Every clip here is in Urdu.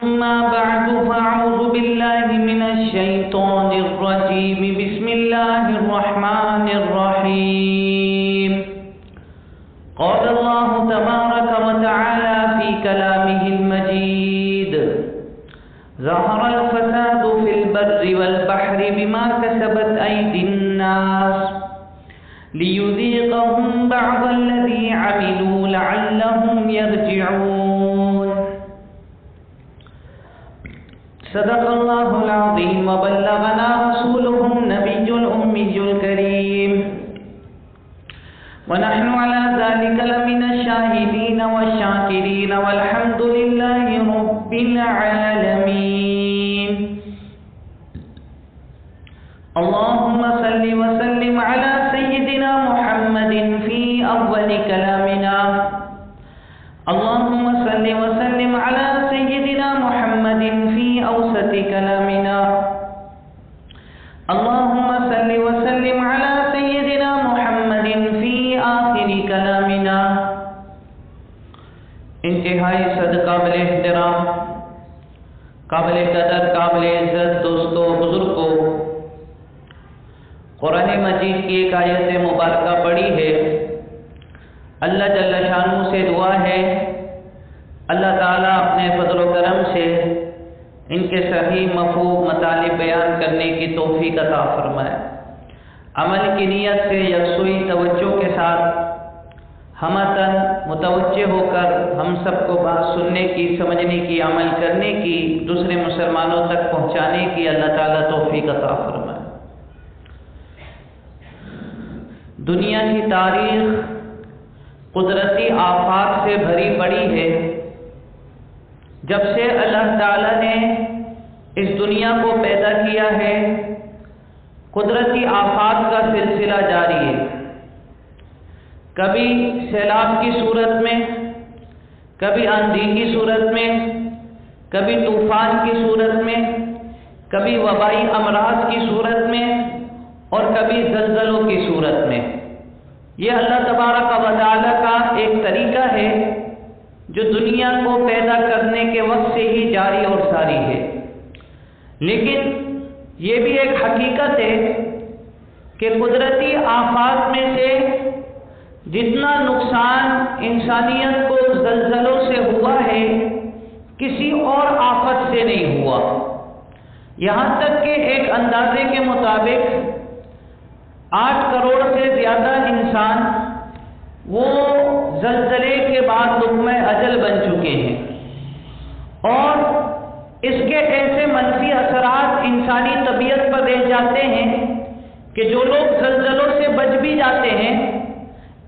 أما بعد فأعوذ بالله من الشيطان الرجيم بسم الله الرحمن الرحيم قال الله تبارك وتعالى في كلامه المجيد ظهر الفساد في البر والبحر بما كسبت أيدي الناس ليذيقهم بعض الذي عملوا لعلهم يرجعون صدق الله العظيم وبلغنا رسوله النبي الأمي الكريم ونحن على ذلك لمن الشاهدين والشاكرين والحمد لله رب العالمين اللهم صل وسلم على سيدنا محمد في أول كلامنا اللهم صل وسلم على سيدنا محمد في أوسط كلامنا اللهم صل وسلم على سيدنا محمد في آخر كلامنا انتہائی صدق قابل احترام قابل قدر قابل عزت دوستو بزرگوں قرآن مجید کی ایک آیت مبارکہ پڑھی ہے اللہ جل شانہ سے دعا ہے اللہ تعالیٰ اپنے فضل و کرم سے ان کے صحیح مفہوم مطالب بیان کرنے کی توفیق عطا فرمائے عمل کی نیت سے یکسوئی توجہ کے ساتھ ہمتن متوجہ ہو کر ہم سب کو بات سننے کی سمجھنے کی عمل کرنے کی دوسرے مسلمانوں تک پہنچانے کی اللہ تعالیٰ توفیق عطا فرمائے دنیا کی تاریخ قدرتی آفات سے بھری پڑی ہے جب سے اللہ تعالیٰ نے اس دنیا کو پیدا کیا ہے قدرتی آفات کا سلسلہ جاری ہے کبھی سیلاب کی صورت میں کبھی آندھی کی صورت میں کبھی طوفان کی صورت میں کبھی وبائی امراض کی صورت میں اور کبھی زلزلوں کی صورت میں یہ اللہ تبارک و تعالی کا ایک طریقہ ہے جو دنیا کو پیدا کرنے کے وقت سے ہی جاری اور ساری ہے لیکن یہ بھی ایک حقیقت ہے کہ قدرتی آفات میں سے جتنا نقصان انسانیت کو زلزلوں سے ہوا ہے کسی اور آفت سے نہیں ہوا یہاں تک کہ ایک اندازے کے مطابق 8 کروڑ سے زیادہ انسان وہ زلزلے کے بعد لقمۂ اجل بن چکے ہیں اور اس کے ایسے منفی اثرات انسانی طبیعت پر رہ جاتے ہیں کہ جو لوگ زلزلوں سے بچ بھی جاتے ہیں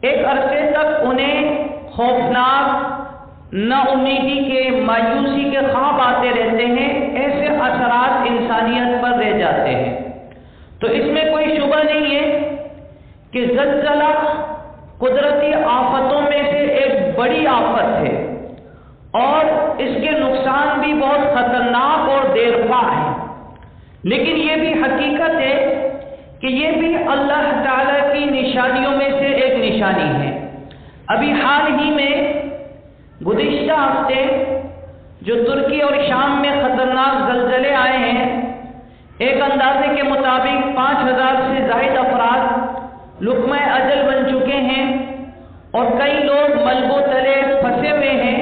ایک عرصے تک انہیں خوفناک نا امیدی کے مایوسی کے خواب آتے رہتے ہیں ایسے اثرات انسانیت پر رہ جاتے ہیں تو اس میں کوئی شبہ نہیں ہے کہ زلزلہ قدرتی آفتوں میں سے ایک بڑی آفت ہے اور اس کے نقصان بھی بہت خطرناک اور دیرپا ہے لیکن یہ بھی حقیقت ہے کہ یہ بھی اللہ تعالیٰ کی نشانیوں میں سے ایک نشانی ہے ابھی حال ہی میں گزشتہ ہفتے جو ترکی اور شام میں خطرناک زلزلے آئے ہیں ایک اندازے کے مطابق 5000 سے زائد افراد لقمۂ اجل بن چکے ہیں اور کئی لوگ ملبوں تلے پھنسے ہوئے ہیں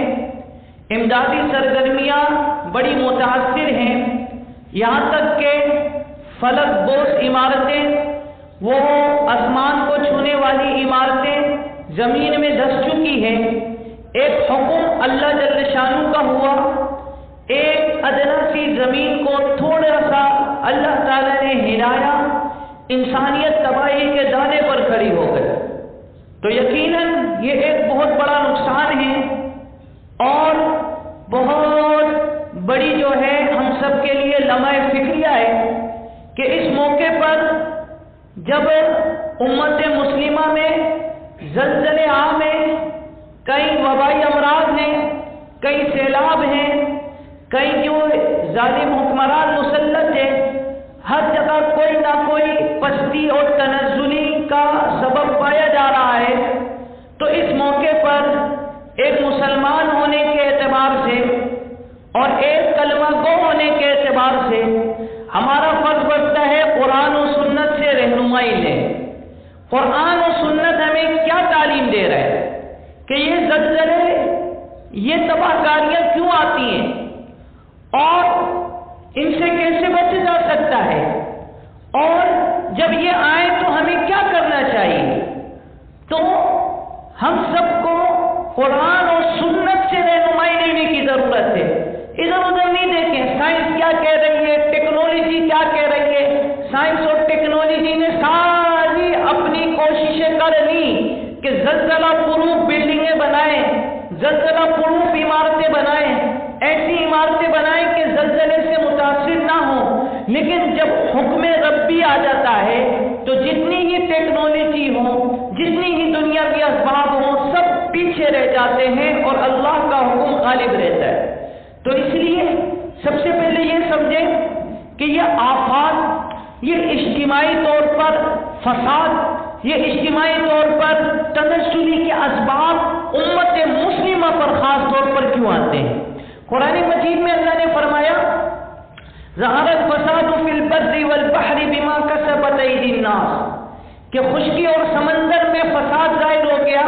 امدادی سرگرمیاں بڑی متاثر ہیں یہاں تک کہ فلک بوس عمارتیں وہ آسمان کو چھونے والی عمارتیں زمین میں دھس چکی ہیں ایک حکم اللہ جل شانہ کا ہوا ایک ادنا سی زمین کو تھوڑا سا اللہ تعالیٰ نے ہلایا انسانیت تباہی کے دانے پر کھڑی ہو گئی تو یقیناً یہ ایک بہت بڑا نقصان ہے اور بہت بڑی جو ہے ہم سب کے لیے لمحہ فکریہ ہے کہ اس موقع پر جب امت مسلمہ میں زلزلے عام ہیں کئی وبائی امراض ہیں کئی سیلاب ہیں کئی جو ظالم حکمران مسلط ہیں ہر جگہ کوئی نہ کوئی پستی اور تنزلی کا سبب پایا جا رہا ہے تو اس موقع پر ایک مسلمان ہونے کے اعتبار سے اور ایک اعتبار سے ہمارا فرض بنتا ہے قرآن و سنت سے رہنمائی لیں۔ قرآن و سنت ہمیں کیا تعلیم دے رہا ہے کہ یہ زلزلے، یہ تباہ کاریاں کیوں آتی ہیں اور ان سے کیسے بچا جا سکتا ہے، اور جب یہ آئے تو ہمیں کیا کرنا چاہیے۔ تو ہم سب کو قرآن اور سنت سے رہنمائی لینے کی ضرورت ہے۔ ادھر ادھر نہیں دیکھیں سائنس کیا کہہ رہی ہے، ٹیکنالوجی کیا کہہ رہی ہے۔ سائنس اور ٹیکنالوجی نے ساری اپنی کوششیں کر لی کہ زلزلہ پروف بلڈنگیں بنائیں، زلزلہ پروف عمارتیں بنائیں، ایسی عمارتیں بنائیں کہ زلزلے سے متاثر نہ ہوں، لیکن جب حکم ربی آ جاتا ہے تو جتنی ہی ٹیکنالوجی ہو، جتنی ہی دنیا کے اسباب ہوں، سب پیچھے رہ جاتے ہیں اور اللہ کا حکم غالب رہتا ہے۔ تو اس لیے سب سے پہلے یہ سمجھیں کہ یہ آفات، یہ اجتماعی طور پر فساد، یہ اجتماعی طور پر تنزلی کے اسباب امت مسلمہ پر خاص طور پر کیوں آتے ہیں۔ قرآن مجید میں اللہ نے فرمایا ظہر الفساد فی البر والبحر بما کسبت ایدی الناس، کہ خشکی اور سمندر میں فساد ظاہر ہو گیا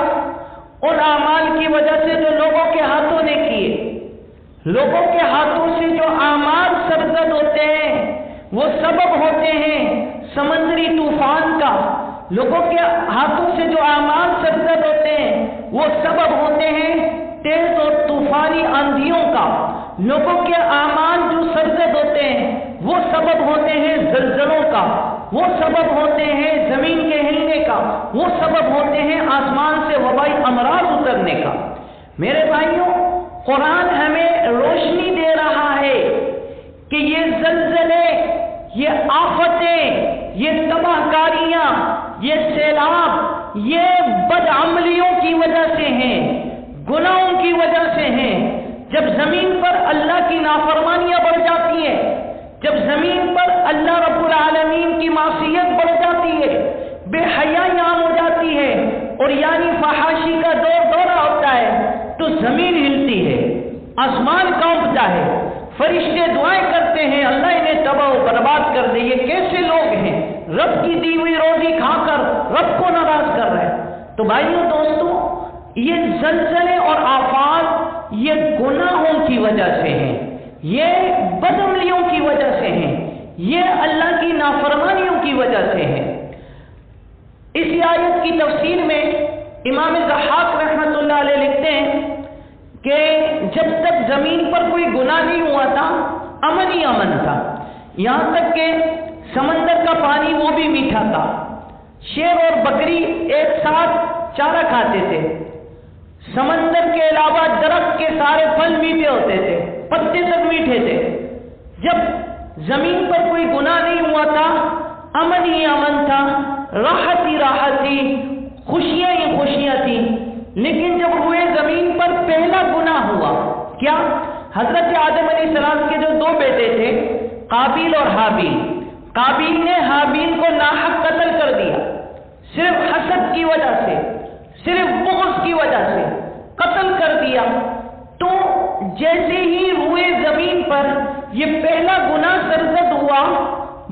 ان اعمال کی وجہ سے جو لوگوں کے ہاتھوں نے کیے۔ لوگوں کے ہاتھوں سے جو اعمال سرزد ہوتے ہیں وہ سبب ہوتے ہیں سمندری طوفان کا، لوگوں کے ہاتھوں سے جو اعمال سرزد ہوتے ہیں وہ سبب ہوتے ہیں تیز اور طوفانی آندھیوں کا، لوگوں کے اعمال جو سرزد ہوتے ہیں وہ سبب ہوتے ہیں زلزلوں کا، وہ سبب ہوتے ہیں زمین کے ہلنے کا، وہ سبب ہوتے ہیں آسمان سے وبائی امراض اترنے کا۔ میرے بھائیوں، قرآن ہمیں روشنی دے رہا ہے کہ یہ زلزلے، یہ آفتیں، یہ تباہ کاریاں، یہ سیلاب، یہ بدعملیوں کی وجہ سے ہیں، گناہوں کی وجہ سے ہیں۔ جب زمین پر اللہ کی نافرمانیاں بڑھ جاتی ہیں، جب زمین پر اللہ رب العالمین کی معصیت بڑھ جاتی ہے، بے حیائی عام ہو جاتی ہے اور یعنی فحاشی کا دورہ ہوتا ہے، تو زمین ہلتی ہے، آسمان کانپتا ہے، فرشتے دعائیں کرتے ہیں اللہ انہیں تباہ و برباد کر دے۔ یہ کیسے لوگ ہیں رب کی دی ہوئی روزی کھا کر رب کو ناراض کر رہے ہیں۔ تو بھائیوں دوستوں، یہ زلزلے اور آفات یہ گناہوں کی وجہ سے ہیں، یہ بدعملیوں کی وجہ سے ہیں، یہ اللہ کی نافرمانیوں کی وجہ سے ہیں۔ اس آیت کی تفسیر میں امام ضحاک رحمۃ اللہ علیہ لکھتے ہیں کہ جب تک زمین پر کوئی گناہ نہیں ہوا تھا امن ہی امن تھا، یہاں تک کہ سمندر کا پانی وہ بھی میٹھا تھا، شیر اور بکری ایک ساتھ چارہ کھاتے تھے، سمندر کے علاوہ درخت کے سارے پھل میٹھے ہوتے تھے، پتے تک میٹھے تھے۔ جب زمین پر کوئی گناہ نہیں ہوا تھا امن ہی امن تھا، راحت ہی راحت تھی، خوشیاں ہی خوشیاں تھیں۔ لیکن جب روئے زمین پر پہلا گناہ ہوا، کیا؟ حضرت آدم علیہ السلام کے جو دو بیٹے تھے قابیل اور حابیل، قابیل نے حابیل کو ناحق قتل کر دیا، صرف حسد کی وجہ سے، صرف بغض کی وجہ سے قتل کر دیا۔ تو جیسے ہی روئے زمین پر یہ پہلا گناہ سرزد ہوا،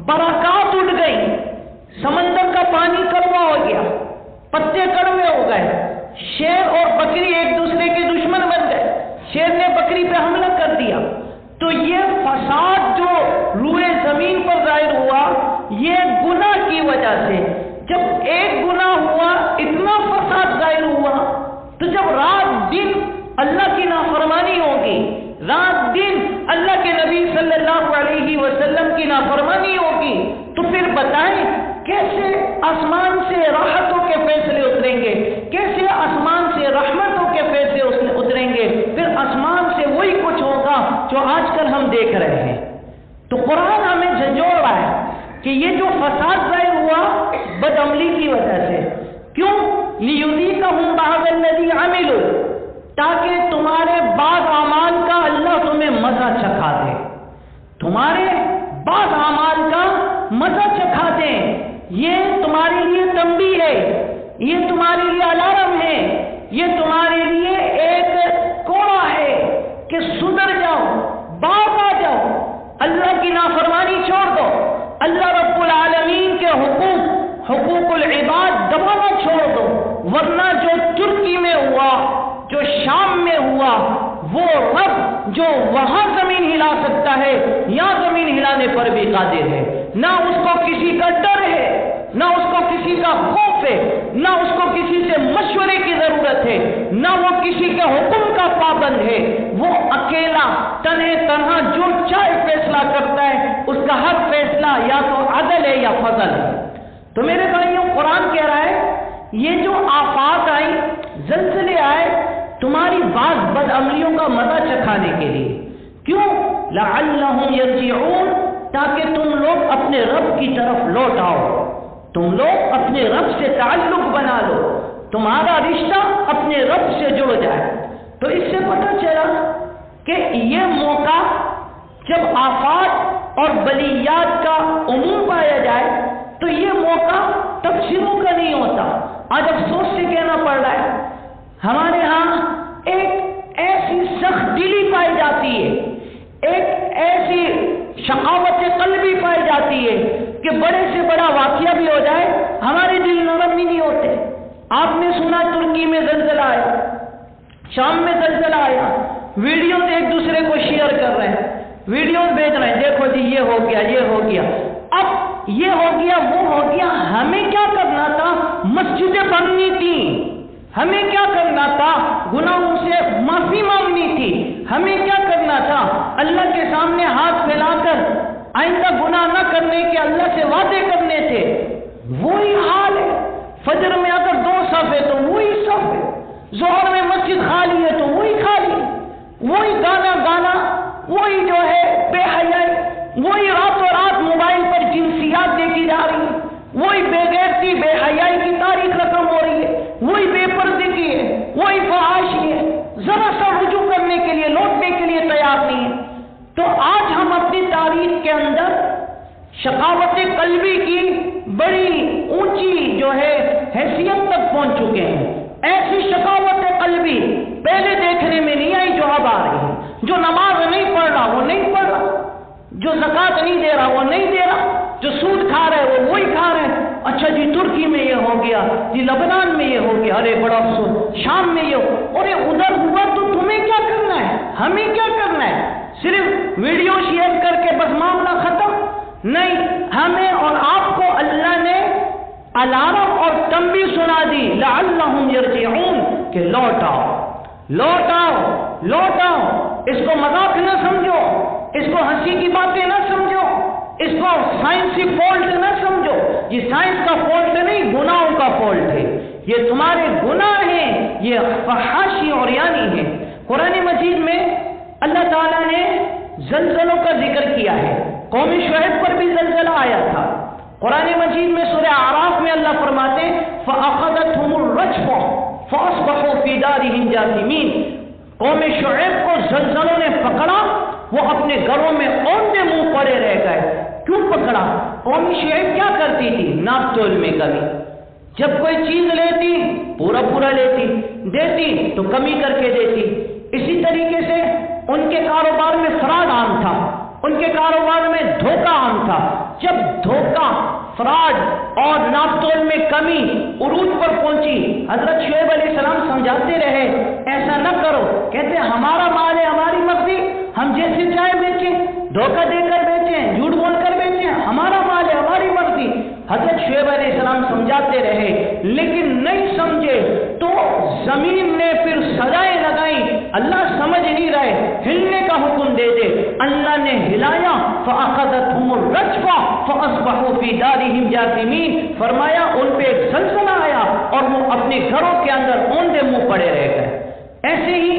برکات اٹھ گئی، سمندر کا پانی کڑوا ہو گیا، پتے کڑوے ہو گئے، شیر اور بکری ایک دوسرے کے دشمن بن گئے، شیر نے بکری پہ حملہ کر دیا۔ تو یہ فساد جو روئے زمین پر ظاہر ہوا یہ گناہ کی وجہ سے۔ جب ایک گناہ ہوا اتنا فساد ظاہر ہوا، تو جب رات دن اللہ کی نافرمانی ہوگی، رات دن اللہ کے نبی صلی اللہ علیہ وسلم کی نافرمانی ہوگی، تو پھر بتائیں کیسے آسمان سے راحتوں کے فیصلے اتریں گے، کیسے آسمان سے رحمتوں کے فیصلے اتریں گے؟ پھر آسمان سے وہی کچھ ہوگا جو آج کل ہم دیکھ رہے ہیں۔ تو قرآن ہمیں جھنجھوڑ رہا ہے کہ یہ جو فساد ظاہر ہوا بدعملی کی وجہ سے، کیوں؟ لِيُذِيقَهُمْ بَعْضَ الَّذِي عَمِلُوا، تاکہ تمہارے بعض اعمال کا اللہ تمہیں مزہ چکھا دے، تمہارے بعض اعمال کا مزہ چکھا دے۔ یہ تمہارے لیے تنبیہ ہے، یہ تمہارے لیے الارم ہے، یہ تمہارے لیے ایک کوڑا ہے کہ سدھر جاؤ، باز آ جاؤ، اللہ کی العباد دبانا چھوڑ دو، ورنہ جو ترکی میں ہوا، جو شام میں ہوا، وہ رب جو وہاں زمین ہلا سکتا ہے یہاں زمین ہلانے پر بھی قادر ہے۔ نہ اس کو کسی کا ڈر ہے، نہ اس کو کسی کا خوف ہے، نہ اس کو کسی سے مشورے کی ضرورت ہے، نہ وہ کسی کے حکم کا پابند ہے۔ وہ اکیلا تنہا جو چاہے فیصلہ کرتا ہے، اس کا ہر فیصلہ یا تو عدل ہے یا فضل ہے۔ تو میرے بھائیوں، قرآن کہہ رہا ہے یہ جو آفات آئی، زلزلے آئے، تمہاری بعض بدعملیوں کا مزہ چکھانے کے لیے۔ کیوں؟ لعلہم یرجعون، تاکہ تم لوگ اپنے رب کی طرف لوٹ آؤ، تم لوگ اپنے رب سے تعلق بنا لو، تمہارا رشتہ اپنے رب سے جڑ جائے۔ تو اس سے پتہ چلا کہ یہ موقع جب آفات اور بلیات کا عموم پایا جائے تو یہ موقع تبصروں کا نہیں ہوتا۔ آج افسوس سے کہنا پڑ رہا ہے، ہمارے ہاں ایک ایسی سخت دلی پائی جاتی ہے، ایک ایسی شقاوت قلبی پائی جاتی ہے کہ بڑے سے بڑا واقعہ بھی ہو جائے ہمارے دل نرم ہی نہیں ہوتے۔ آپ نے سنا ترکی میں زلزلہ آیا، شام میں زلزلہ آیا، ویڈیوز ایک دوسرے کو شیئر کر رہے ہیں، ویڈیوز بھیج رہے ہیں، دیکھو جی یہ ہو گیا، یہ ہو گیا، اب یہ ہو گیا، وہ ہو گیا۔ ہمیں کیا کرنا تھا؟ مسجدیں بننی تھیں، ہمیں کیا کرنا تھا؟ گناہوں سے معافی مانگنی تھی، ہمیں کیا کرنا تھا؟ اللہ کے سامنے ہاتھ پھیلا کر آئندہ گناہ نہ کرنے کے اللہ سے وعدے کرنے تھے۔ وہی حال ہے، فجر میں اگر 2 صف ہے تو وہی صف ہے، ظہر میں مسجد خالی ہے تو وہی خالی، وہی گانا، وہی جو ہے بے حیائی، وہی راتوں رات موبائل پر جنسیات دیکھی جا رہی ہے، وہی بے غیرتی بے حیائی کی تاریخ رقم ہو رہی ہے، وہی بے پردگی ہے، وہی فحاشی ہے، ذرا سا رجوع کرنے کے لیے، لوٹنے کے لیے تیار نہیں ہے۔ تو آج ہم اپنی تاریخ کے اندر شقاوت قلبی کی بڑی اونچی جو ہے حیثیت تک پہنچ چکے ہیں۔ ایسی شقاوت قلبی پہلے دیکھنے میں نہیں آئی جو اب آ رہی ہے۔ جو نماز نہیں پڑھ رہا وہ نہیں پڑھ رہا، جو زکوٰۃ نہیں دے رہا وہ نہیں دے رہا، جو سود کھا رہے وہ وہی کھا رہے ہیں۔ اچھا جی ترکی میں یہ ہو گیا، جی لبنان میں یہ ہو گیا، ارے بڑا افسوس، شام میں یہ ہو، ارے ادھر ہوا تو تمہیں کیا کرنا ہے؟ ہمیں کیا کرنا ہے؟ صرف ویڈیو شیئر کر کے بس معاملہ ختم؟ نہیں، ہمیں اور آپ کو اللہ نے الارم اور تنبیہ سنا دی، لعلہم یرجعون، کہ لوٹ آؤ، لوٹ آؤ، لوٹ آؤ۔ اس کو مذاق نہ سمجھو، اس کو ہنسی کی باتیں نہ سمجھو، اس کو سائنسی فالٹ نہ سمجھو۔ یہ سائنس کا فالٹ نہیں، گناہوں کا فالٹ ہے، یہ تمہارے گناہ ہیں، یہ فحاشی اور یعنی ہے۔ قرآن مجید میں اللہ تعالیٰ نے زلزلوں کا ذکر کیا ہے، قوم شعیب پر بھی زلزلہ آیا تھا۔ قرآن مجید میں سورہ اعراف میں اللہ فرماتے ہیں فَأَخَذَتْهُمُ الرَّجْفَةُ فَأَصْبَحُوا فِي دَارِهِمْ جَاثِمِينَ۔ قوم شعیب کو زلزلوں نے پکڑا، وہ اپنے گھروں میں اوندے منہ پڑے رہ گئے۔ کیوں پکڑا؟ قوم شعیب کیا کرتی تھی؟ ناپ تول میں کمی، جب کوئی چیز لیتی پورا لیتی، دیتی تو کمی کر کے دیتی۔ اسی طریقے سے ان کے کاروبار میں فراڈ عام تھا، ان کے کاروبار میں دھوکہ عام تھا۔ جب دھوکہ، فراڈ اور ناپ تول میں کمی عروج پر پہنچی، حضرت شعیب علیہ السلام سمجھاتے رہے ایسا نہ کرو، کہتے ہمارا مال ہے، ہماری مرضی، ہم جیسے چاہے بیچیں، دھوکہ دے کر بیچیں، جھوٹ بول کر بیچیں، ہمارا مال ہے، ہماری مرضی۔ حضرت شعیب علیہ السلام سمجھاتے رہے لیکن نہیں سمجھے تو زمین نے پھر سزائیں لگائیں۔ اللہ سمجھ نہیں رہے، ہلنے کا حکم دے دے، اللہ نے ہلایا، فَأَخَذَتْهُمُ الرَّجْفَةُ فَأَصْبَحُوا فِي دَارِهِمْ جَاثِمِينَ۔ فرمایا ان پہ ایک زلزلہ آیا اور وہ اپنے گھروں کے اندر اوندے منہ پڑے رہ گئے۔ ایسے ہی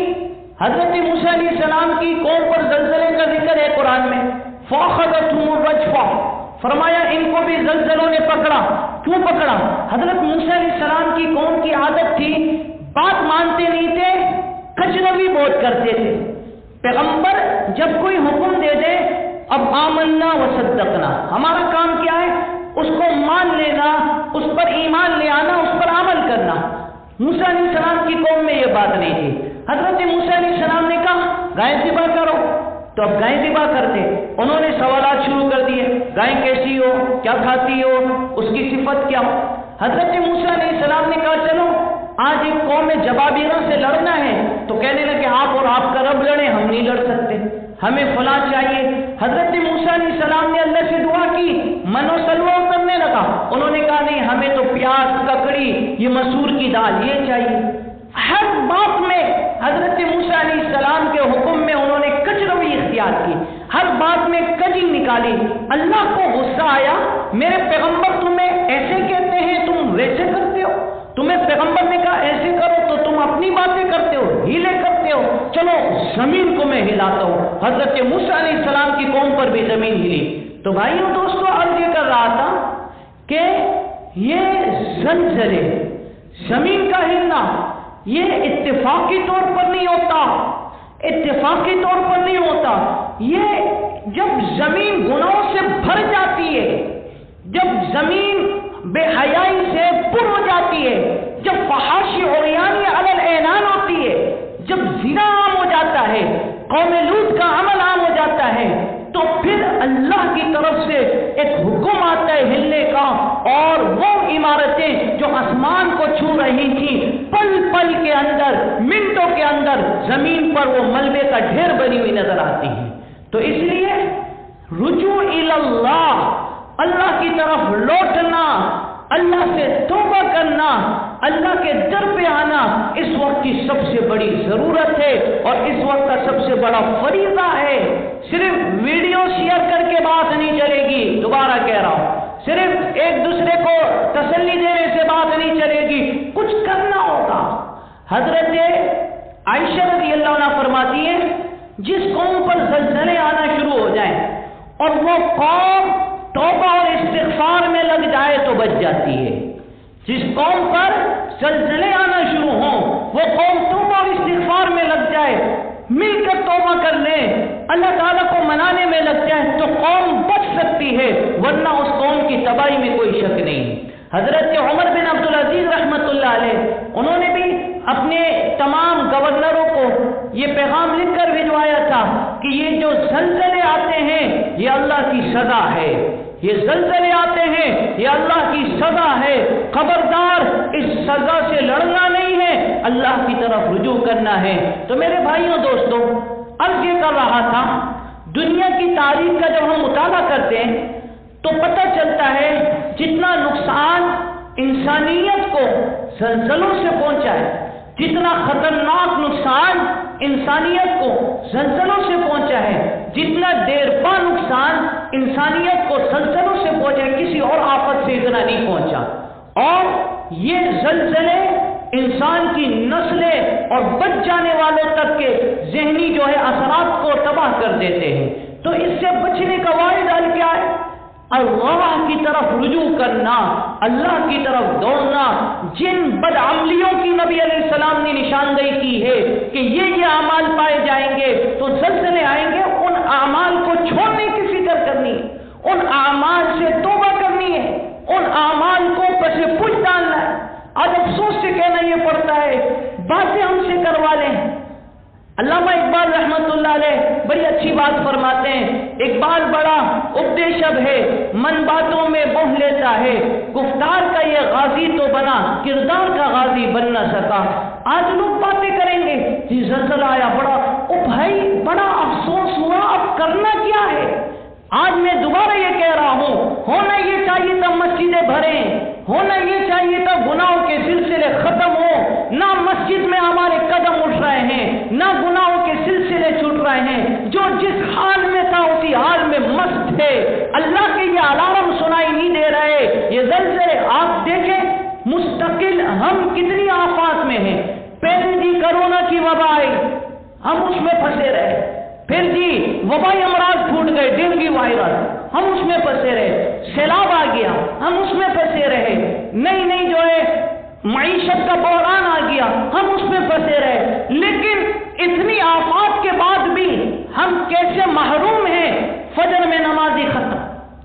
حضرت موسیٰ علیہ السلام کی قوم پر زلزلے کا ذکر ہے قرآن میں، فَأَخَذَتْهُمُ الرَّجْفَةُ، فرمایا ان کو بھی زلزلوں نے پکڑا۔ کیوں پکڑا؟ حضرت موسیٰ علیہ السلام کی قوم کی عادت تھی، بات مانتے نہیں تھے، کجروی بہت کرتے تھے۔ پیغمبر جب کوئی حکم دے دے، اب آمنا و صدقنا، ہمارا کام کیا ہے؟ اس کو مان لینا، اس پر ایمان لے آنا، اس پر عمل کرنا۔ موسیٰ علیہ السلام کی قوم میں یہ بات نہیں تھی۔ حضرت موسیٰ علیہ السلام نے کہا گائے ذبح کرو، تو اب گائے ذبح کرتے، انہوں نے سوالات شروع کر دیے، گائے کیسی ہو، کیا کھاتی ہو، اس کی صفت کیا ہو۔ حضرت موسیٰ علیہ السلام نے کہا چلو آج ایک قوم جبابرہ سے لڑنا ہے، تو کہنے لگے آپ اور آپ کا رب لڑیں، ہم نہیں لڑ سکتے، ہمیں فلاں چاہیے۔ حضرت موسیٰ علیہ السلام نے اللہ سے دعا کی، من و سلوہ اترنے لگا، انہوں نے کہا نہیں ہمیں تو پیاز، ککڑی، یہ مسور کی دال یہ چاہیے۔ ہر بات میں حضرت موسیٰ علیہ السلام کے حکم میں انہوں نے کچروی اختیار کی، ہر بات میں کجی نکالی۔ اللہ کو غصہ آیا، میرے پیغمبر تمہیں ایسے کہتے ہیں تم ویسے کرتے ہو، تمہیں پیغمبر نے کہا ایسے کرو تو تم اپنی باتیں کرتے ہو، ہیلے کرتے ہو، چلو زمین کو میں ہلاتا ہوں۔ حضرت موسیٰ علیہ السلام کی قوم پر بھی زمین ہلی۔ تو بھائیوں دوستو عرض یہ کر رہا تھا کہ یہ زلزلے، زمین کا ہلنا، یہ اتفاقی طور پر نہیں ہوتا، اتفاقی طور پر نہیں ہوتا، یہ جب زمین گناہوں سے بھر جاتی ہے، جب زمین بے حیائی سے پر ہو جاتی ہے، جب فحاشی عریانی علی الاعنان ہوتی ہے، جب زنا عام ہو جاتا ہے، قوم لوط کا عمل عام ہو جاتا ہے، تو پھر اللہ کی طرف سے ایک حکم آتا ہے ہلنے کا، اور وہ عمارتیں جو آسمان کو چھو رہی تھیں پل پل کے اندر، منٹوں کے اندر زمین پر وہ ملبے کا ڈھیر بنی ہوئی نظر آتی ہیں۔ تو اس لیے رجوع الی اللہ، اللہ کی طرف لوٹنا، اللہ سے توبہ کرنا، اللہ کے در پہ آنا اس وقت کی سب سے بڑی ضرورت ہے اور اس وقت کا سب سے بڑا فریضہ ہے۔ صرف ویڈیو شیئر کر کے بات نہیں چلے گی، دوبارہ کہہ رہا ہوں، صرف ایک دوسرے کو تسلی دینے سے بات نہیں چلے گی، کچھ کرنا ہوگا۔ حضرت عائشہ رضی اللہ عنہ فرماتی ہے جس قوم پر زلزلے آنا شروع ہو جائیں اور وہ قوم توبہ اور استغفار میں لگ جائے تو بچ جاتی ہے۔ جس قوم پر زلزلے آنا شروع ہوں وہ قوم توبہ اور استغفار میں لگ جائے، مل کر توبہ کر لے، اللہ تعالیٰ کو منانے میں لگ جائے تو قوم بچ سکتی ہے، ورنہ اس قوم کی تباہی میں کوئی شک نہیں۔ حضرت عمر بن عبدالعزیز رحمۃ اللہ علیہ، انہوں نے بھی اپنے تمام گورنروں کو یہ پیغام لکھ کر بھجوایا تھا کہ یہ جو زلزلے آتے ہیں یہ اللہ کی سزا ہے، یہ زلزلے آتے ہیں یہ اللہ کی سزا ہے، خبردار اس سزا سے لڑنا نہیں ہے، اللہ کی طرف رجوع کرنا ہے۔ تو میرے بھائیوں دوستوں عرض یہ کر رہا تھا، دنیا کی تاریخ کا جب ہم مطالعہ کرتے ہیں تو پتہ چلتا ہے جتنا نقصان انسانیت کو زلزلوں سے پہنچا ہے، جتنا خطرناک نقصان انسانیت کو زلزلوں سے پہنچا ہے، جتنا دیر پا نقصان انسانیت کو زلزلوں سے پہنچا ہے، کسی اور آفت سے اتنا نہیں پہنچا۔ اور یہ زلزلے انسان کی نسلیں اور بچ جانے والوں تک کے ذہنی جو ہے اثرات کو تباہ کر دیتے ہیں۔ تو اس سے بچنے کا واحد حل کیا ہے؟ اللہ کی طرف رجوع کرنا، اللہ کی طرف دوڑنا۔ جن بدعملیوں کی نبی علیہ السلام نے نشاندہی کی ہے کہ یہ اعمال پائے جائیں گے تو زلزلے آئیں گے، ان اعمال کو چھوڑنے کی فکر کرنی ہے، ان اعمال سے توبہ کرنی ہے، ان اعمال کو پس پش ڈالنا ہے۔ آج افسوس سے کہنا یہ پڑتا ہے باتیں ہم سے کروا لیں۔ علامہ اقبال رحمت اللہ علیہ بڑی اچھی بات فرماتے ہیں، اقبال بڑا اپدیشب ہے، من باتوں میں بوہ لیتا ہے، گفتار کا یہ غازی تو بنا، کردار کا غازی بن نہ سکا۔ آج لوگ باتیں کریں گے جی زلزلہ آیا، بھائی بڑا افسوس ہوا، اب کرنا کیا ہے؟ آج میں دوبارہ یہ کہہ رہا ہوں، ہونا یہ چاہیے تھا مسجدیں بھریں، ہونا یہ چاہیے تھا گناہوں کے سلسلے ختم ہو، نہ مسجد میں ہمارے قدم اٹھ رہے ہیں، نہ گناہوں کے سلسلے چھوٹ رہے ہیں، جو جس حال میں تھا اسی حال میں مست ہے۔ اللہ کے یہ الارم سنائی نہیں دے رہے، یہ زلزلے آپ دیکھیں مستقل ہم کتنی آفات میں ہیں۔ پہلے جی کرونا کی وبا آئی، ہم اس میں پھنسے رہے، پھر جی وبائی امراض پھوٹ گئے، ڈینگی وائرس، ہم اس میں پھنسے رہے، سیلاب آ گیا، ہم اس میں پھنسے رہے، نئی جو ہے معیشت کا بحران آ گیا، ہم اس میں پھنسے رہے۔ لیکن اتنی آفات کے بعد بھی ہم کیسے محروم ہیں؟ فجر میں نمازی ختم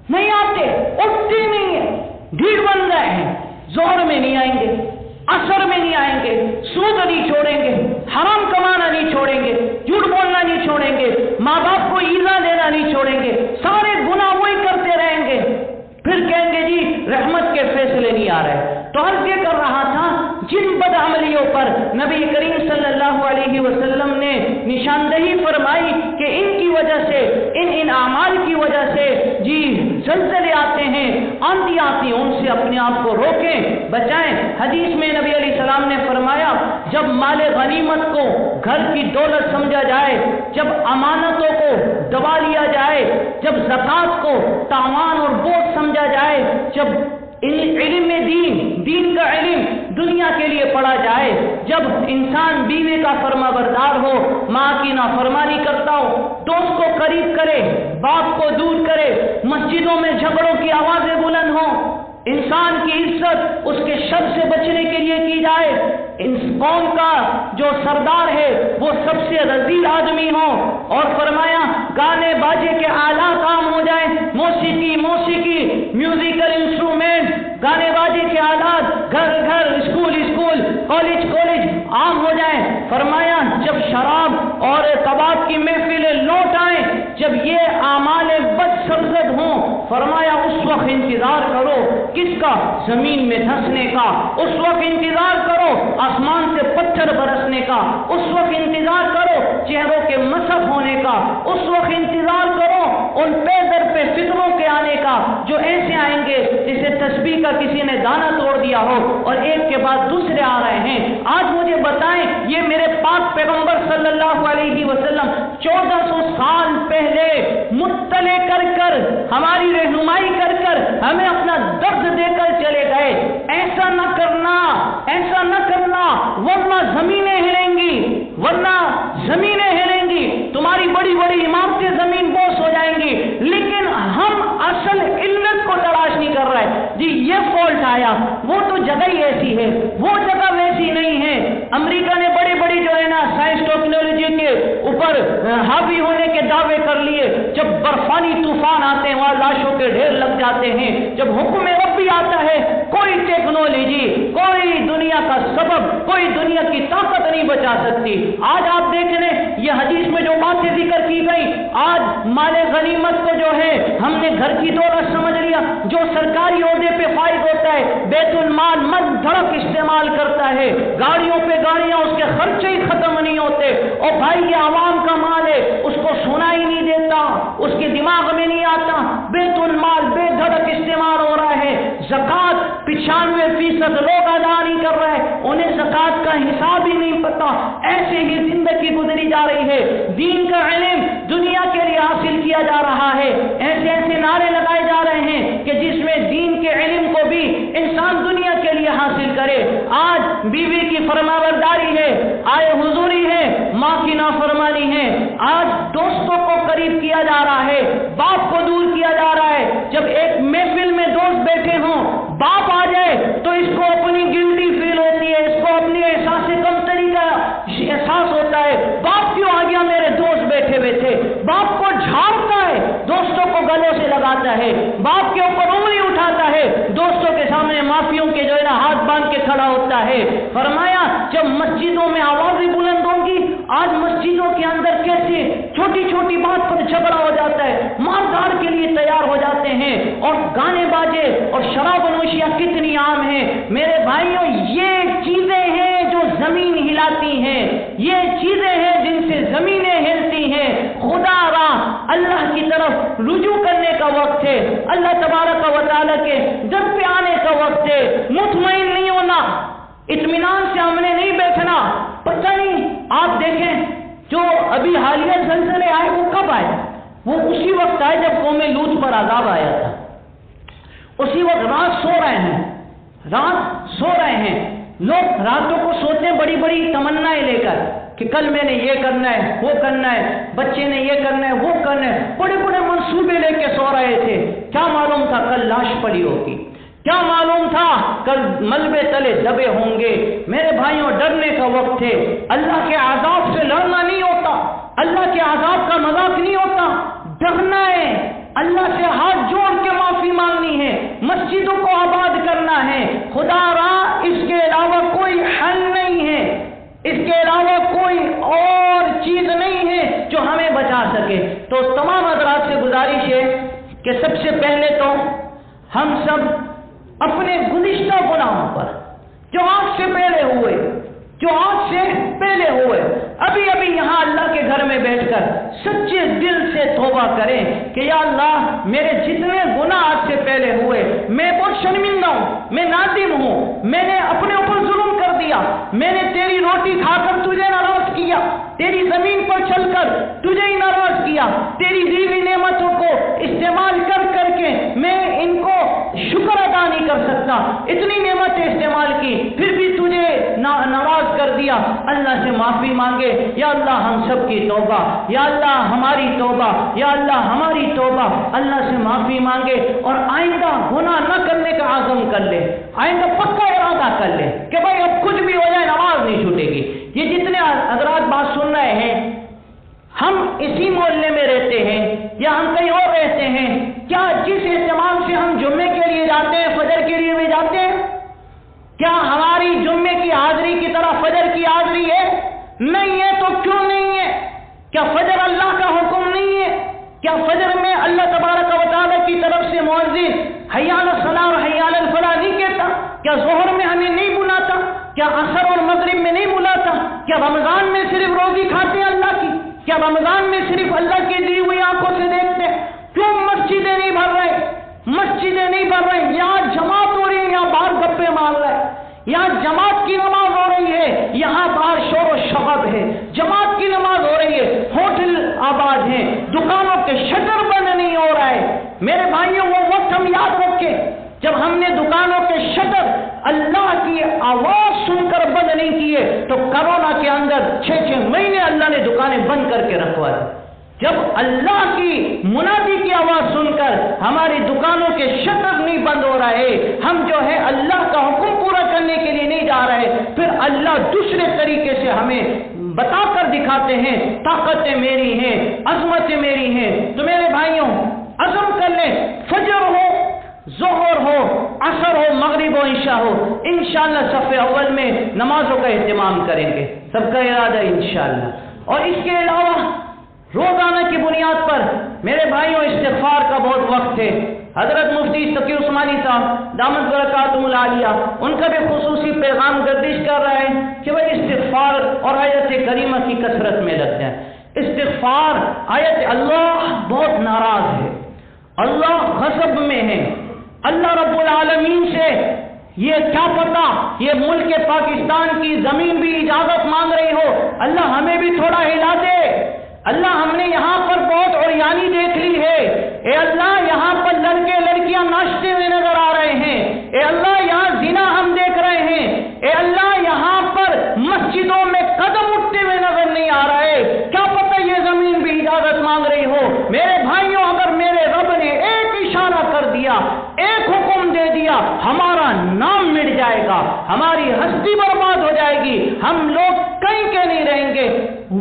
نہیں آتے، اٹھتے نہیں ہیں، بھیڑ بن رہے ہیں، ظہر میں نہیں آئیں گے، عصر میں نہیں آئیں گے، سود نہیں چھوڑیں گے، حرام کمانا نہیں چھوڑیں گے، جھوٹ بولنا نہیں چھوڑیں گے، ماں باپ کو ایذا دینا نہیں چھوڑیں گے، سارے گناہ وہی کرتے رہیں گے۔ پھر کہیں گے جی رحمت کے فیصلے نہیں آ رہے۔ تو عرض یہ کر رہا تھا جن بدعملیوں پر نبی کریم صلی اللہ علیہ وسلم نے نشاندہی فرمائی کہ ان کی وجہ سے ان اعمال کی وجہ سے جی زلزلے آتے ہیں، آندھی آتی ہیں، ان سے اپنے آپ کو روکیں، بچائیں۔ حدیث میں نبی علیہ السلام نے فرمایا جب مال غنیمت کو گھر کی دولت سمجھا جائے، جب امانتوں کو دبا لیا جائے، جب زکوٰۃ کو تاوان اور بوجھ سمجھا جائے، جب علم دین کا علم دنیا کے لیے پڑھا جائے، جب انسان بیوی کا فرما بردار ہو، ماں کی نافرمانی کرتا ہو، دوست کو قریب کرے، باپ کو دور کرے، مسجدوں میں جھگڑوں کی آوازیں بلند ہوں، انسان کی عزت اس کے شر سے بچنے کے لیے کی جائے، اس قوم کا جو سردار ہے وہ سب سے رذیل آدمی ہو، اور فرمایا گانے باجے کے آلات عام ہو جائیں، موسیقی میوزیکل انسٹرومنٹ، گانے باجے کے آلات گھر اسکول کالج عام ہو جائیں۔ فرمایا جب شراب اور کباب کی محفلیں لوٹ آئیں، جب یہ اعمال بد سرزد ہوں، فرمایا اس وقت انتظار کرو کس کا؟ زمین میں دھنسنے کا، اس وقت انتظار کرو آسمان سے پتھر برسنے کا، اس وقت انتظار کرو چہروں کے مسخ ہونے کا، اس وقت انتظار کرو ان پے در پہ فطروں کے آنے کا جو ایسے آئیں گے جسے تسبیح کا کسی نے دانہ توڑ دیا ہو اور ایک کے بعد دوسرے آ رہے ہیں۔ آج مجھے بتائیں یہ میرے پاک پیغمبر صلی اللہ علیہ وسلم 1400 سال پہلے مطلع کر ہماری رہنمائی کر ہمیں اپنا درد دے کر چلے گئے، ایسا نہ کرنا ورنہ زمینیں ہلیں گی، تمہاری بڑی بڑی عمارتیں زمین بوس ہو جائیں گی، لیکن ہم اصل علت کو تلاش نہیں کر رہے۔ جی یہ فالٹ آیا، وہ تو جگہ ہی ایسی ہے، وہ جگہ ویسی نہیں ہے۔ امریکہ نے بڑی جو ہے نا سائنس ٹیکنالوجی کے اوپر حاوی ہونے کے دعوے کر لیے، جب برفانی طوفان آتے ہیں وہاں لاشوں کے ڈھیر لگ جاتے ہیں، جب حکم ربی آتا ہے کوئی ٹیکنالوجی، کوئی دنیا کا سبب، کوئی دنیا کی طاقت نہیں بچا سکتی۔ آج آپ دیکھ لیں یہ حدیث میں جو باتیں ذکر کی گئی، آج مال غنیمت کو جو ہے ہم نے گھر کی دولت سمجھ لیا، جو سرکاری عہدے پہ فائد ہوتا ہے بیت المال مد دھڑک استعمال کرتا ہے، گاڑیوں پہ گاڑیاں، اس کے خرچے ہی ختم نہیں ہوتے، اور بھائی یہ عوام کا مال ہے، اس کو سنا ہی نہیں دیتا، اس کے دماغ میں نہیں آتا، بیت المال بے دھڑک استعمال ہو رہا ہے، زکوٰۃ 95% لوگ ادا نہیں کر رہے، انہیں زکوٰۃ کا حساب ہی نہیں پتا، ایسے ہی زندگی گزری جا رہی ہے۔ دین کا علم دنیا کے لیے حاصل کیا جا رہا ہے، ایسے نعرے لگائے جا رہے ہیں کہ جس میں دین کے علم کو بھی انسان دنیا کے لیے حاصل کرے۔ آج بیوی کی فرمانبرداری ہے، آئے حضوری ہے، ماں کی نافرمانی ہے، آج دوستوں کو قریب کیا جا رہا ہے، باپ کو دور کیا جا رہا ہے۔ جب ایک محفل میں دوست بیٹھے ہوں، باپ آ جائے تو اس کو اپنی گلٹی فیل ہوتی ہے، اس کو اپنی احساس کمتری کا احساس ہوتا ہے، باپ کیوں آ گیا میرے دوست بیٹھے ہوئے تھے، باپ کو جھاڑتا ہے، دوستوں کو گلوں سے لگاتا ہے، باپ کے اوپر انگلی اٹھاتا ہے، دوستوں کے سامنے معافیوں کے جو ہے نا ہاتھ باندھ کے کھڑا ہوتا ہے۔ فرمایا جب مسجدوں میں آوازیں بلند ہوں گی، آج مسجدوں کے اندر کیسے چھوٹی چھوٹی بات پر جھگڑا ہو جاتا ہے، مار دھاڑ کے لیے تیار ہو جاتے ہیں، اور گانے باجے اور شراب و نوشیاں کتنی عام ہیں۔ میرے بھائیوں یہ چیزیں ہیں جو زمین ہلاتی ہیں، یہ چیزیں ہیں جن سے زمینیں ہلتی ہیں۔ خدا را اللہ کی طرف رجوع کرنے کا وقت ہے، اللہ تبارک و تعالیٰ کے در پہ آنے کا وقت ہے، مطمئن نہیں ہونا، اطمینان سے ہم نے نہیں بیٹھنا۔ پتہ نہیں آپ دیکھیں جو ابھی حالیہ زلزلے آئے وہ کب آئے؟ وہ اسی وقت آئے جب قوم لوط پر عذاب آیا تھا، اسی وقت رات سو رہے ہیں لوگ، راتوں کو سوتے ہیں بڑی بڑی تمنائیں لے کر کہ کل میں نے یہ کرنا ہے، وہ کرنا ہے، بچے نے یہ کرنا ہے، وہ کرنا ہے، بڑے بڑے منصوبے لے کے سو رہے تھے۔ کیا معلوم تھا کل لاش پڑی ہوگی، کیا معلوم تھا کل ملبے تلے دبے ہوں گے۔ میرے بھائیوں ڈرنے کا وقت ہے، اللہ کے عذاب سے لڑنا نہیں ہوتا، اللہ کے عذاب کا مذاق نہیں ہوتا، ڈرنا ہے، اللہ سے ہاتھ جوڑ کے معافی مانگنی ہے، مسجدوں کو آباد کرنا ہے۔ خدا را اس کے علاوہ کوئی حل نہیں ہے، اس کے علاوہ کوئی اور چیز نہیں ہے جو ہمیں بچا سکے۔ تو تمام حضرات سے گزارش ہے کہ سب سے پہلے تو ہم سب اپنے گزشتہ گناہوں پر جو آج سے پہلے ہوئے، ابھی یہاں اللہ کے گھر میں بیٹھ کر سچے دل سے توبہ کریں کہ یا اللہ میرے جتنے گناہ آج سے پہلے ہوئے، میں بہت شرمندہ ہوں، میں نادم ہوں، میں نے اپنے اوپر ظلم کر دیا، میں نے تیری روٹی کھا کر تجھے ناراض کیا، تیری زمین پر چل کر تجھے ہی ناراض کیا، تیری دی ہوئی نعمتوں کو استعمال کر کے میں ان کو شکر ادا نہیں کر سکتا، اتنی نعمتیں استعمال کی پھر بھی تجھے ناراض کر دیا۔ اللہ سے معافی مانگے، یا اللہ ہم سب کی توبہ، یا اللہ ہماری توبہ، یا اللہ ہماری توبہ، اللہ سے معافی مانگے اور آئندہ گناہ نہ کرنے کا عزم کر لے، آئندہ پکا ارادہ کر لے کہ بھائی اب کچھ بھی ہو جائے نماز نہیں چھوٹے گی۔ یہ جتنے حضرات بات سن رہے ہیں، ہم اسی محلے میں رہتے ہیں یا ہم کہیں اور رہتے ہیں، کیا جس اہتمام سے ہم جمعے کے لیے جاتے ہیں، فجر کے لیے بھی جاتے ہیں، کیا ہماری جمعے کی حاضری کی طرح فجر کی حاضری ہے؟ نہیں ہے۔ تو کیوں نہیں ہے؟ کیا فجر اللہ کا حکم نہیں ہے؟ کیا فجر میں اللہ تبارک و تعالیٰ کی طرف سے مؤذن حی علی الصلاۃ اور حی علی الفلاح نہیں کہتا؟ کیا ظہر میں ہمیں نہیں بلاتا؟ کیا عصر اور مغرب میں نہیں بلاتا؟ کیا رمضان میں صرف روزی کھاتے ہیں اللہ کی؟ کیا رمضان میں صرف اللہ کی دی ہوئی آنکھوں سے دیکھتے ہیں؟ کیوں مسجدیں نہیں بھر رہے؟ یہاں جماعت ہو رہی ہے، یہاں باہر گپے مار رہا ہے، یہاں جماعت کی نماز ہو رہی ہے، یہاں باہر شور و شغب ہے، جماعت کی نماز ہو رہی ہے، ہوٹل آباد ہیں، دکانوں کے شٹر بند نہیں ہو رہا ہے۔ میرے بھائیوں وہ وقت ہم یاد رکھیں جب ہم نے دکانوں کے شٹر اللہ کی آواز سن کر بند نہیں کیے تو کرونا کے اندر 6 مہینے اللہ نے دکانیں بند کر کے رکھوا دی۔ جب اللہ کی منادی کی آواز سن کر ہماری دکانوں کے شٹر نہیں بند ہو رہے، ہم جو ہے اللہ کا حکم پورا کرنے کے لیے نہیں جا رہے، پھر اللہ دوسرے طریقے سے ہمیں بتا کر دکھاتے ہیں طاقتیں میری ہیں، عظمتیں میری ہیں۔ تو میرے بھائیوں عزم کر لیں، فجر ہو، ظہر ہو، عصر ہو، مغرب ہو، عشاء ہو، انشاءاللہ صف اول میں نمازوں کا اہتمام کریں گے، سب کا ارادہ انشاءاللہ۔ اور اس کے علاوہ روزانہ کی بنیاد پر میرے بھائیوں استغفار کا بہت وقت ہے۔ حضرت مفتی تقی عثمانی صاحب دامت برکاتہم العالیہ ان کا بھی خصوصی پیغام گردش کر رہا ہے کہ وہ استغفار اور آیت کریمہ کی کثرت میں لگ جائیں۔ استغفار آیت اللہ بہت ناراض ہے، اللہ غضب میں ہے، اللہ رب العالمین سے یہ کیا پتا یہ ملک پاکستان کی زمین بھی اجازت مانگ رہی ہو، اللہ ہمیں بھی تھوڑا ہلا دے، اللہ ہم نے یہاں پر بہت عریانی دیکھ لی ہے، اے اللہ یہاں پر لڑکے لڑکیاں ناچتے ہوئے نظر آ رہے ہیں، اے اللہ یہاں زنا ہم دیکھ رہے ہیں، اے اللہ یہاں پر مسجدوں میں قدم اٹھتے ہوئے نظر نہیں آ رہے، کیا پتہ یہ زمین بھی اجازت مانگ رہی ہو۔ میرے بھائیوں اگر میرے رب نے ایک اشارہ کر دیا، ایک حکم دے دیا، ہمارا نام مٹ جائے گا، ہماری ہستی برباد ہو جائے گی، ہم لوگ کہیں کے نہیں رہیں گے۔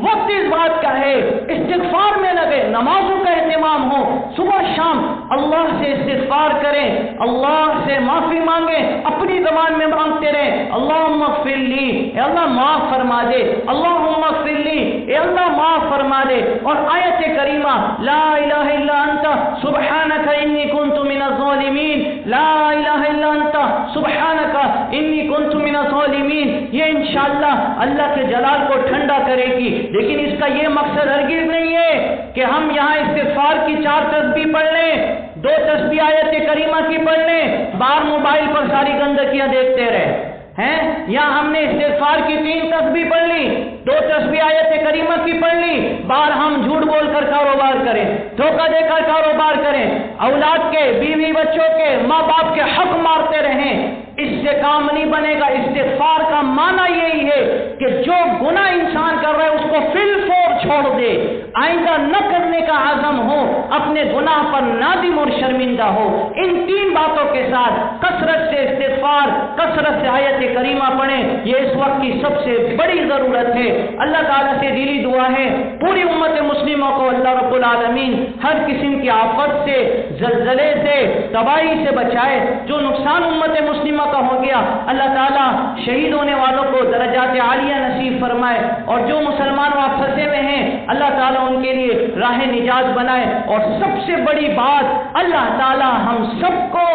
وقت اس بات کا ہے استغفار میں لگے، نمازوں کا اہتمام ہو، صبح شام اللہ سے استغفار کریں، اللہ سے معافی مانگیں، اپنی زبان میں مانگتے رہیں، اللہم اغفر لی، اے اللہ معاف فرما دے، اللہم اغفر لی، اے اللہ معاف فرما دے۔ اور آیت کریمہ لا الہ الا انت سبحانک انی کنت من الظالمین، لا الہ الا انت سبحانک انی کنت من الظالمین، یہ انشاءاللہ اللہ کے جلال کو ٹھنڈا کرے گی۔ لیکن اس کا یہ مقصد ہرگز نہیں ہے کہ ہم یہاں استغفار کی 4 تسبیح پڑھ لیں، 2 تسبیح آیت کریمہ کی پڑھ لیں، باہر موبائل پر ساری گندگیاں دیکھتے رہے ہیں، یا ہم نے استغفار کی 3 تسبیح پڑھ لی، 2 تسبیح آیت کریمہ کی پڑھ لی، باہر ہم جھوٹ بول کر کاروبار کریں، دھوکہ دے کر کاروبار کریں، اولاد کے، بیوی بچوں کے، ماں باپ کے حق مارتے رہیں، اس سے کام نہیں بنے گا۔ استغفار کا معنی یہی ہے کہ جو گناہ انسان کر رہا ہے اس کو فی الفور چھوڑ دے، آئندہ نہ کرنے کا عزم ہو، اپنے گناہ پر نادم اور شرمندہ ہو۔ ان 3 باتوں کے ساتھ کثرت سے استغفار، کثرت سے آیت کریمہ پڑھیں، یہ اس وقت کی سب سے بڑی ضرورت ہے۔ اللہ تعالیٰ سے دلی دعا ہے پوری امت مسلموں کو اللہ رب العالمین ہر قسم کی آفت سے، زلزلے سے، تباہی سے بچائے۔ جو نقصان امت مسلمہ کا ہو گیا اللہ تعالیٰ شہید ہونے والوں کو درجات عالیہ نصیب فرمائے، اور جو مسلمان وہاں پھنسے ہوئے ہیں اللہ تعالیٰ ان کے لیے راہ نجات بنائے، اور سب سے بڑی بات اللہ تعالیٰ ہم سب کو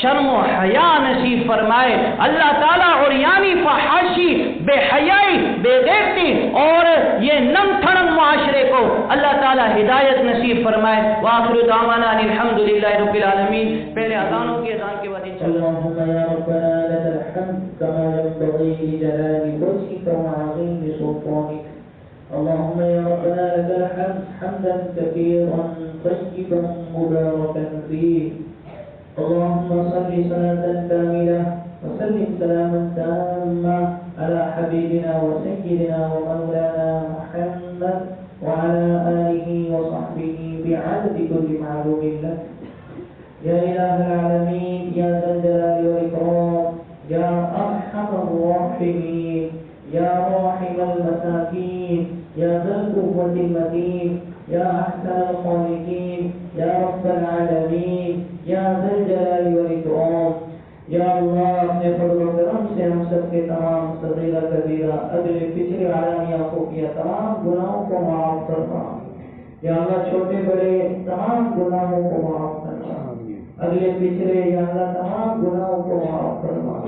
شرم و حیا نصیب فرمائے۔ اللہ تعالیٰ عریانی، فحاشی، بے حیائی، بے غیرتی اور یہ نم تھڑنگ معاشرے کو اللہ تعالیٰ ہدایت نصیب فرمائے۔ وآخر دعوانا ان الحمدللہ رب العالمین۔ پہلے اذانوں کی اذان کے بعد انشاءاللہ۔ اللهم يا ربنا لك الحمد كما ينبغي لجلال وجهك وعظيم سلطانك. اللهم يا ربنا لك الحمد حمدا كثيرا طيبا مباركا فيه. اللهم صل صلاة كاملة وسلم سلاما تاما على حبيبنا وسيدنا ومولانا محمد وعلى آله وصحبه بعدد كل معلوم لك. يا إله العالمين، يا ذا الجلال والإكرام، يا أرحم الراحمين، يا راحم المساكين، يا ذا القوة المتين، يا أحسن الخالقين، يا رب العالمین، یا ذا الجلال والإکرام. یا اللہ اپنے فضل و کرم سے ہم سب کے تمام صغیرہ کبیرہ اگلے پچھلے عالمیہ خفیہ تمام گناہوں کو معاف فرما. یا اللہ چھوٹے بڑے تمام گناہوں کو معاف فرما. اگلے پچھلے یا اللہ تمام گناہوں کو معاف فرما.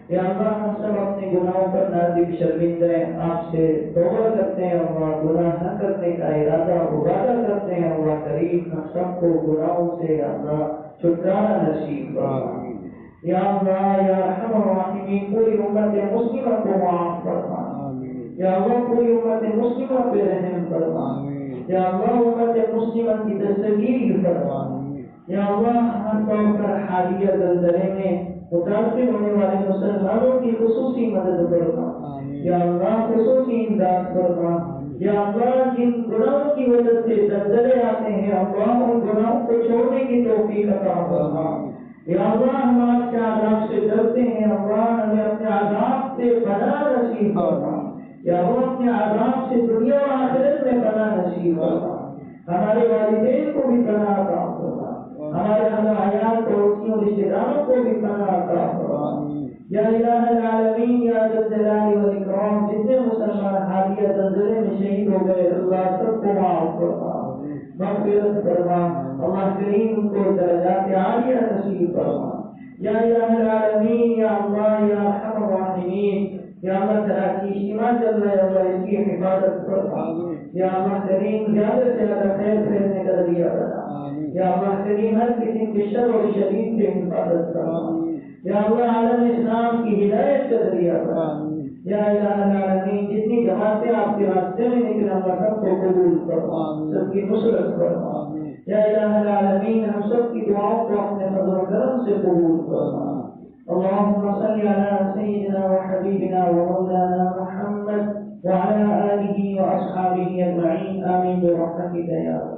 یا اللہ ہم سب اپنے گناہوں پر نازک شرمندہ ہیں، آپ سے توبہ کرتے ہیں، اللہ گناہ نہ کرنے کا ارادہ کرتے ہیں. اللہ کریم ہم سب کو گناہوں سے یا اللہ چھٹکارا نصیب فرما. یا اللہ یا ارحم الراحمین، پوری امت مسلمہ کو معاف فرما. یا اللہ پوری امت مسلمہ پہ رحم فرما. یا اللہ امت مسلمہ کی دستگیری فرما. یا اللہ ہر طور پر حالیہ زلزلے میں متاثر ہونے والے مسلمانوں کی خصوصی مدد فرما. یا اللہ خصوصی امداد فرما. یا اللہ جن گناہوں کی وجہ سے زلزلے آتے ہیں، اللہ ان گناہوں کو چھوڑنے کی توفیق عطا فرما. یا اللہ ہم آپ کے عذاب سے ڈرتے ہیں، اللہ ہمیں اپنے عذاب سے پناہ نصیب فرما. یا اللہ اپنے عذاب سے دنیا و آخرت میں پناہ نصیب فرما. ہمارے والدین کو بھی پناہ عطا فرما. ہمارے عیال پڑوسیوں رشتہ داروں کو بھی پناہ عطا فرما. یا الہ العالمین، یا ذا الجلال والاکرام، جتنے مسلمان حالیہ زلزلے میں شہید ہو گئے، اللہ سب کو معاف فرما، مغفرت فرما. اللہ کریم ان کو درجات عالیہ نصیب فرما. یا الہ العالمین، یا اللہ یا ارحم الراحمین، یا اللہ کراچی اجتماع چل رہا ہے، اللہ اس کی حفاظت فرما. یا اللہ کریم زیادہ سے زیادہ خیر پھیرنے کا ذریعہ بنا. یا اللہ کریم ہر قسم کے شر اور شدید سے حفاظت فرما. یا اللہ عالم اسلام کی ہدایت کا ذریعہ بنا. یا الہ العالمین جتنی جماعتیں آپ کے راستے میں نکلے، اللہ سب کو قبول فرما، سب کی نصرت فرما. یا الہ العالمین ہم سب کی دعاؤں کو اپنے فضل و کرم سے قبول فرما. اللهم صل على سيدنا وحبيبنا ومولانا محمد وعلى آله وأصحابه أجمعين. آمين برحمتك يا رب.